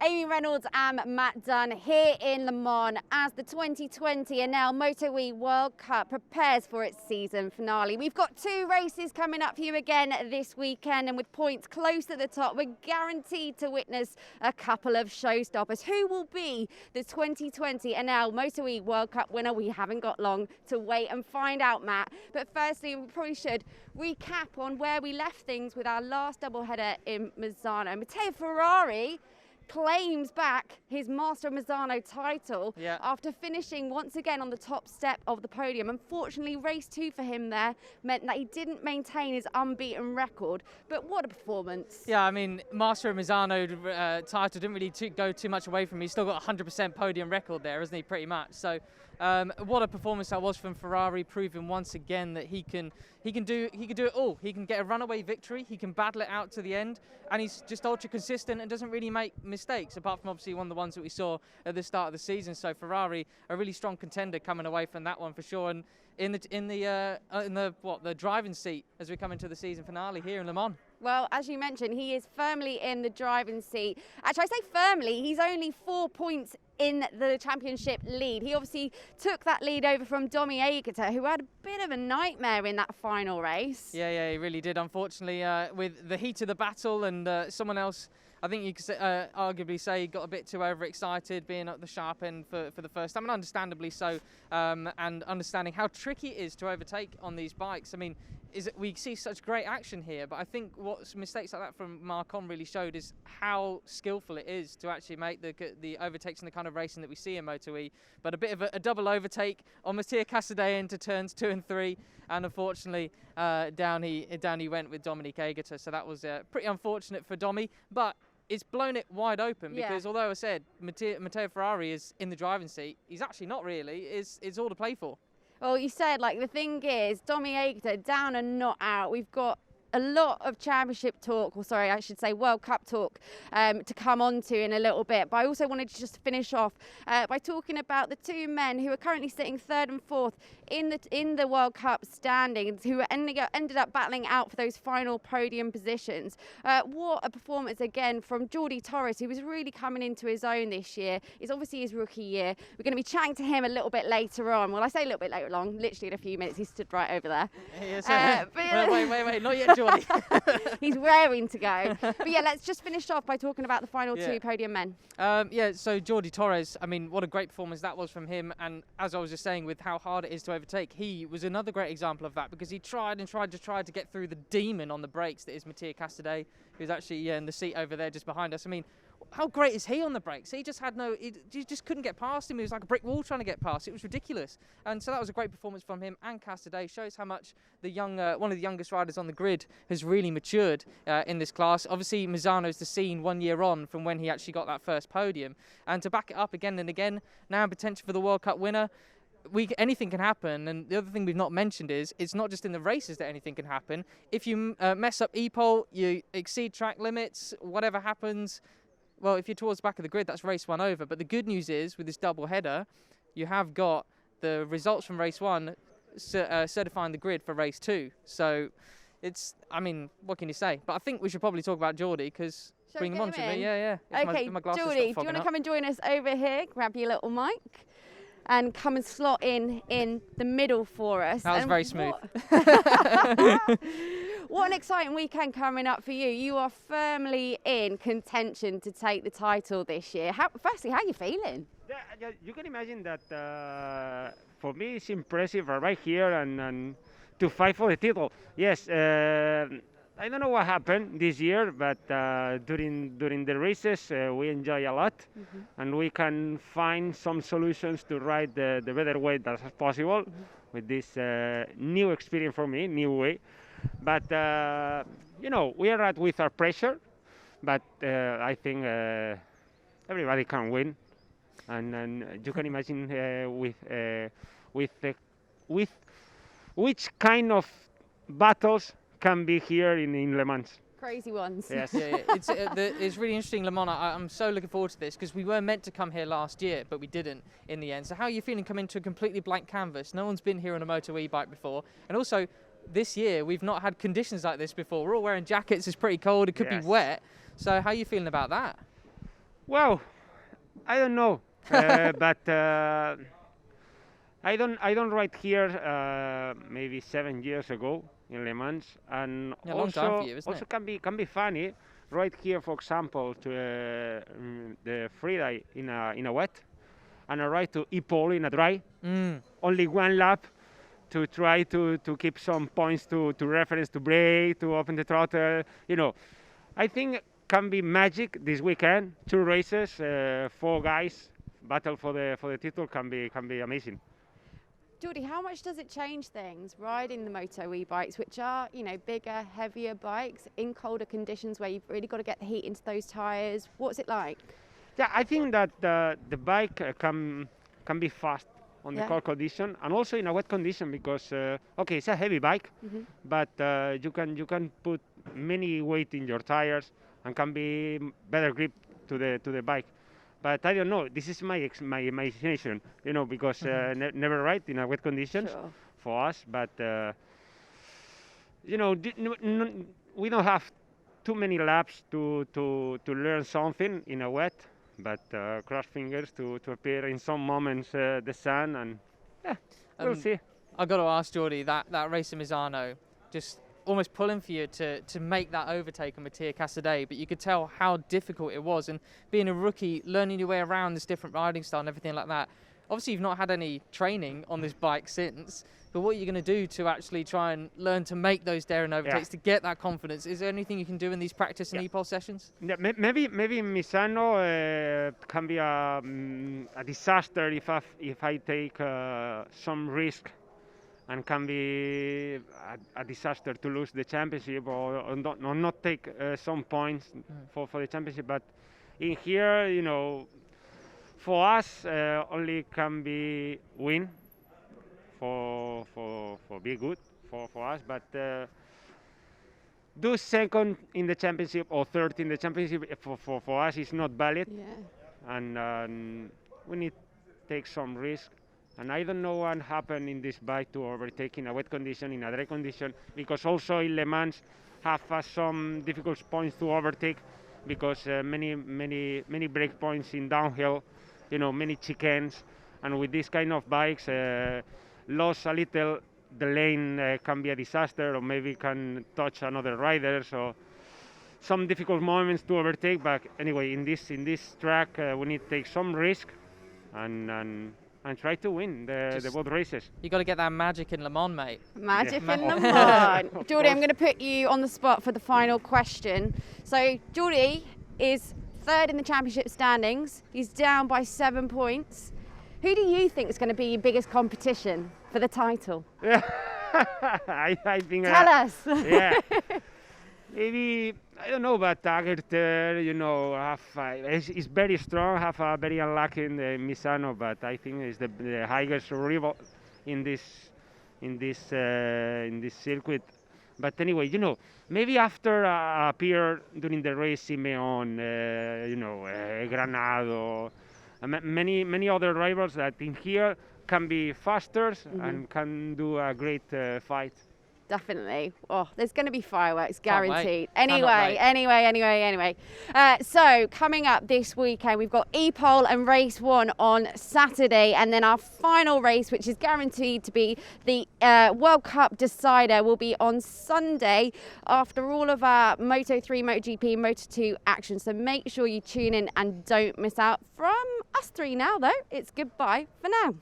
Amy Reynolds and Matt Dunn here in Le Mans as the 2020 Enel MotoGP World Cup prepares for its season finale. We've got 2 races coming up for you again this weekend, and with points close to the top, we're guaranteed to witness a couple of showstoppers. Who will be the 2020 Enel MotoGP World Cup winner? We haven't got long to wait and find out, Matt. But firstly, we probably should recap on where we left things with our last doubleheader in Misano. Matteo Ferrari claims back his Master of Misano title after finishing once again on the top step of the podium. Unfortunately, race 2 for him there meant that he didn't maintain his unbeaten record, but what a performance. Yeah, I mean, Master of Misano title didn't really go too much away from him. He's still got a 100% podium record there, isn't he, pretty much? So what a performance that was from Ferrari, proving once again that he can do it all. He can get a runaway victory, he can battle it out to the end, and he's just ultra consistent and doesn't really make mistakes, apart from obviously one of the ones that we saw at the start of the season. So Ferrari, a really strong contender coming away from that one for sure. And in the driving seat as we come into the season finale here in Le Mans. Well, as you mentioned, he is firmly in the driving seat. Actually, I say firmly, he's only 4 points in the championship lead. He obviously took that lead over from Domi Aegerter, who had a bit of a nightmare in that final race. Yeah, he really did. Unfortunately, with the heat of the battle and someone else, I think you could arguably say he got a bit too overexcited, being at the sharp end for the first time, and understandably so, and understanding how tricky it is to overtake on these bikes. I mean, we see such great action here, but I think what mistakes like that from Marcon really showed is how skillful it is to actually make the overtakes and the kind of racing that we see in MotoGP. But a bit of a double overtake on Mattia Casadei into turns 2 and 3, and unfortunately down he went with Dominic Aegerter. So that was pretty unfortunate for Domi, but it's blown it wide open because although I said Matteo Ferrari is in the driving seat, he's actually not really. It's all to play for. Well, you said, like, the thing is, Domi Aegerter down and not out. We've got a lot of championship talk, or sorry, I should say World Cup talk, to come on to in a little bit. But I also wanted to just finish off by talking about the 2 men who are currently sitting 3rd and 4th in the World Cup standings, who ended up battling out for those final podium positions. What a performance again from Jordi Torres, who was really coming into his own this year. It's obviously his rookie year. We're going to be chatting to him a little bit later on. Well, I say a little bit later on, literally in a few minutes. He stood right over there. Yes, wait, not yet, Jordi. He's raring to go. But yeah, let's just finish off by talking about the final 2 podium men. So Jordi Torres, I mean, what a great performance that was from him. And as I was just saying, with how hard it is to overtake, he was another great example of that, because he tried to get through the demon on the brakes that is Mattia Casadei, who's actually in the seat over there just behind us. I mean, how great is he on the brakes? He just he just couldn't get past him. He was like a brick wall trying to get past. It was ridiculous. And so that was a great performance from him and Casadei. Shows how much one of the youngest riders on the grid has really matured in this class. Obviously, Misano's the scene 1 year on from when he actually got that first podium. And to back it up again and again, now potential for the World Cup winner. Anything can happen, and the other thing we've not mentioned is it's not just in the races that anything can happen. If you mess up e-pole, you exceed track limits, whatever happens, well, if you're towards the back of the grid, that's race 1 over. But the good news is, with this double header, you have got the results from race 1 certifying the grid for race 2. So it's, I mean, what can you say? But I think we should probably talk about Jordi, because bring him on to me. Yeah. Okay, Jordi, do you want to come and join us over here? Grab your little mic and come and slot in the middle for us. That was very smooth. What an exciting weekend coming up for you. You are firmly in contention to take the title this year. Firstly, how are you feeling? Yeah, you can imagine that for me it's impressive right here and to fight for the title. Yes, I don't know what happened this year, but during the races we enjoy a lot, and we can find some solutions to ride the better way that's possible with this new experience for me, new way. But we are at with our pressure, but I think everybody can win, and you can imagine with which kind of battles can be here in Le Mans. Crazy ones. Yes, it's really interesting, Le Mans. I'm so looking forward to this, because we were meant to come here last year, but we didn't in the end. So how are you feeling coming to a completely blank canvas? No one's been here on a MotoGP bike before, and also this year we've not had conditions like this before. We're all wearing jackets. It's pretty cold. It could be wet. So how are you feeling about that? Well, I don't know, but I don't ride here maybe 7 years ago in Le Mans, and Yeah, a long time for you, isn't also it? can be funny right here, for example, to the Friday in a wet, and a ride to E-pole in a dry. Only one lap to try to keep some points to reference, to brake, to open the throttle. I think can be magic this weekend. 2 races, 4 guys battle for the title can be amazing. Jordi, how much does it change things riding the Moto E bikes, which are, bigger, heavier bikes in colder conditions where you've really got to get the heat into those tyres? What's it like? Yeah, I think that the bike can be fast on the Yeah. cold condition and also in a wet condition because okay, it's a heavy bike, but you can put many weight in your tires and can be better grip to the bike. But I don't know. This is my imagination, because never ride in a wet conditions Sure. for us. But we don't have too many laps to learn something in a wet. But cross fingers to appear in some moments the sun, and yeah, we'll see. I got to ask Jordi, that race in Misano, just almost pulling for you to make that overtake on Mattia Casadei, but you could tell how difficult it was, and being a rookie, learning your way around this different riding style and everything like that. Obviously, you've not had any training on this bike since, but what are you going to do to actually try and learn to make those daring overtakes, to get that confidence? Is there anything you can do in these practice and e-pole sessions? Yeah, maybe in Misano can be a disaster if I take some risk, and can be a disaster to lose the championship or not take some points for the championship. But in here, for us only can be win for be good for us, but do second in the championship or third in the championship for us is not valid. Yeah. And we need to take some risk. And I don't know what happened in this bike to overtake in a wet condition, in a dry condition, because also in Le Mans have some difficult points to overtake because many break points in downhill, many chicanes, and with this kind of bikes, lose a little, the lane can be a disaster, or maybe can touch another rider. So some difficult moments to overtake. But anyway, in this track, we need to take some risk and try to win the both races. You got to get that magic in Le Mans, mate. Magic Yeah. in Le Mans. Jordi, I'm going to put you on the spot for the final question. So Jordi is third in the championship standings. He's down by 7 points. Who do you think is going to be your biggest competition for the title? I think. Tell us. Yeah. Maybe, I don't know, but Agerter, is very strong, have a very unlucky in the Misano, but I think it's the highest rival in this circuit. But anyway, maybe after appear during the race, Simeon, Granado, many other rivals that in here can be faster and can do a great fight. Definitely. Oh, there's going to be fireworks, Can't wait. guaranteed. Cannot wait. Anyway. So coming up this weekend, we've got E-pole and race 1 on Saturday, and then our final race, which is guaranteed to be the World Cup decider, will be on Sunday after all of our Moto3, MotoGP, Moto2 action. So make sure you tune in and don't miss out. From us 3 now, though, it's goodbye for now.